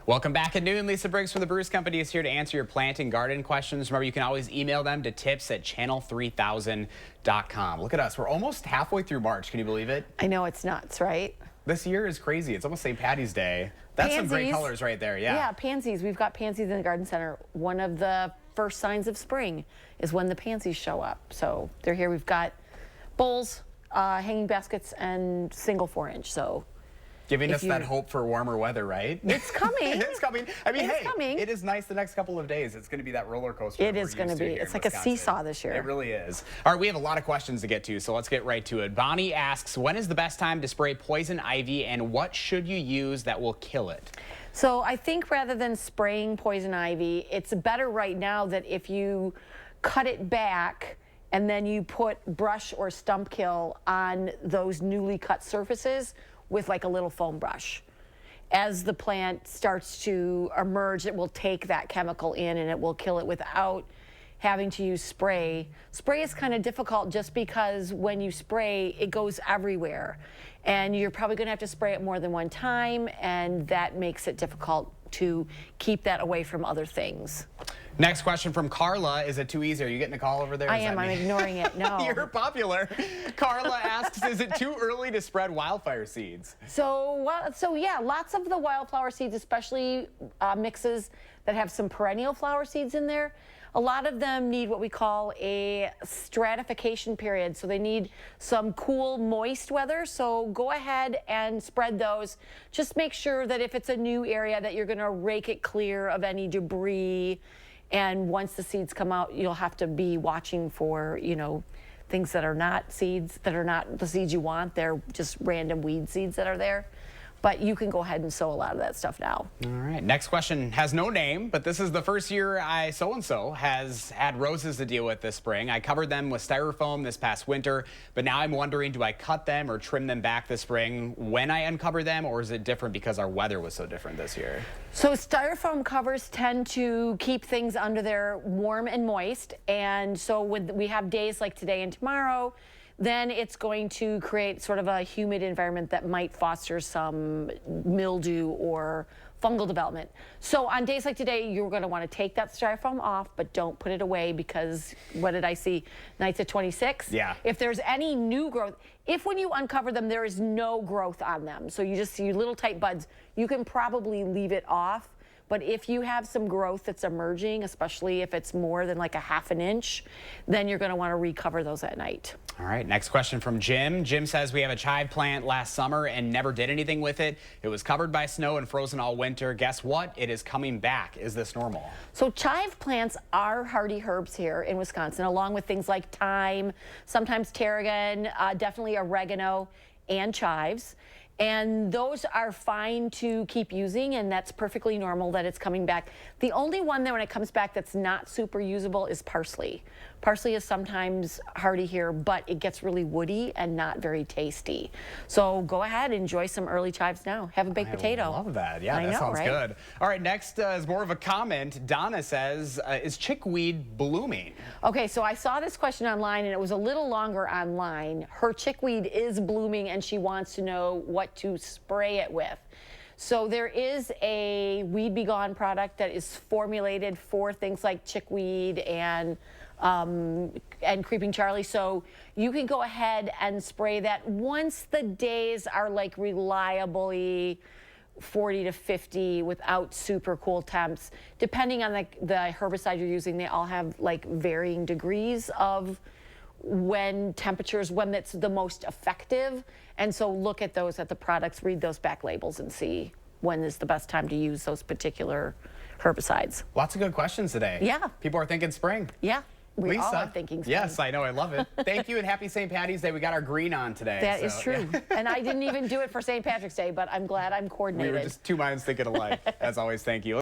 Welcome back at noon. Lisa Briggs from the Brewers Company is here to answer your plant and garden questions. Remember, you can always email them to tips@channel3000.com. Look at us. We're almost halfway through March. Can you believe it? I know, it's nuts, right? This year is crazy. It's almost St. Patty's Day. That's Pansies. some great colors right there. Yeah. Yeah, pansies. We've got pansies in the garden center. One of the first signs of spring is when the pansies show up. So they're here. We've got bowls, hanging baskets, and single 4-inch. So giving us that hope for warmer weather, right? It's coming. It's coming. I mean, it's coming. It is nice the next couple of days. It's going to be that roller coaster. It is going to be. It's like a seesaw this year. It really is. All right, we have a lot of questions to get to, so let's get right to it. Bonnie asks, when is the best time to spray poison ivy, and what should you use that will kill it? So I think rather than spraying poison ivy, it's better right now that if you cut it back and then you put brush or stump kill on those newly cut surfaces with like a little foam brush. As the plant starts to emerge, it will take that chemical in and it will kill it without having to use spray. Spray is kind of difficult just because when you spray, it goes everywhere. And you're probably going to have to spray it more than one time, and that makes it difficult to keep that away from other things. Next question from Carla. Is it too easy? Are you getting a call over there? I am. I'm ignoring it. No. You're popular. Carla asks, is it too early to spread wildfire seeds? So yeah, lots of the wildflower seeds, especially mixes that have some perennial flower seeds in there, a lot of them need what we call a stratification period. So they need some cool, moist weather. So go ahead and spread those. Just make sure that if it's a new area that you're going to rake it clear of any debris. And once the seeds come out, you'll have to be watching for, you know, things that are not seeds, that are not the seeds you want. They're just random weed seeds that are there. But you can go ahead and sow a lot of that stuff now. All right. Next question has no name, but this is the first year so-and-so has had roses to deal with this spring. I covered them with styrofoam this past winter, but now I'm wondering, do I cut them or trim them back this spring when I uncover them, or is it different because our weather was so different this year? So styrofoam covers tend to keep things under there warm and moist. And so when we have days like today and tomorrow, then it's going to create sort of a humid environment that might foster some mildew or fungal development. So on days like today, you're going to want to take that styrofoam off, but don't put it away because, what did I see? Nights at 26? Yeah. If there's any new growth, if when you uncover them, there is no growth on them, so you just see little tight buds, you can probably leave it off. But if you have some growth that's emerging, especially if it's more than like a ½ an inch, then you're going to want to recover those at night. All right, next question from Jim. Jim says, we have a chive plant last summer and never did anything with it. It was covered by snow and frozen all winter. Guess what? It is coming back. Is this normal? So chive plants are hardy herbs here in Wisconsin, along with things like thyme, sometimes tarragon, definitely oregano and chives. And those are fine to keep using, and that's perfectly normal that it's coming back. The only one that when it comes back that's not super usable is parsley. Parsley is sometimes hardy here, but it gets really woody and not very tasty. So go ahead, enjoy some early chives now. Have a baked potato. I love that. Yeah, that sounds good. All right, next is more of a comment. Donna says, is chickweed blooming? Okay, so I saw this question online, and it was a little longer online. Her chickweed is blooming, and she wants to know what to spray it with. So there is a Weed Be Gone product that is formulated for things like chickweed and Creeping Charlie. So you can go ahead and spray that once the days are like reliably 40 to 50 without super cool temps. Depending on the herbicide you're using, they all have like varying degrees of when it's the most effective. And so look at those, at the products, read those back labels and see when is the best time to use those particular herbicides. Lots of good questions today. Yeah. People are thinking spring. Yeah. We Lisa, all are thinking spring. Yes, I know. I love it. Thank you, and happy St. Patty's Day. We got our green on today. That is true. Yeah. And I didn't even do it for St. Patrick's Day, but I'm glad I'm coordinated. We were just two minds thinking alike. As always, thank you.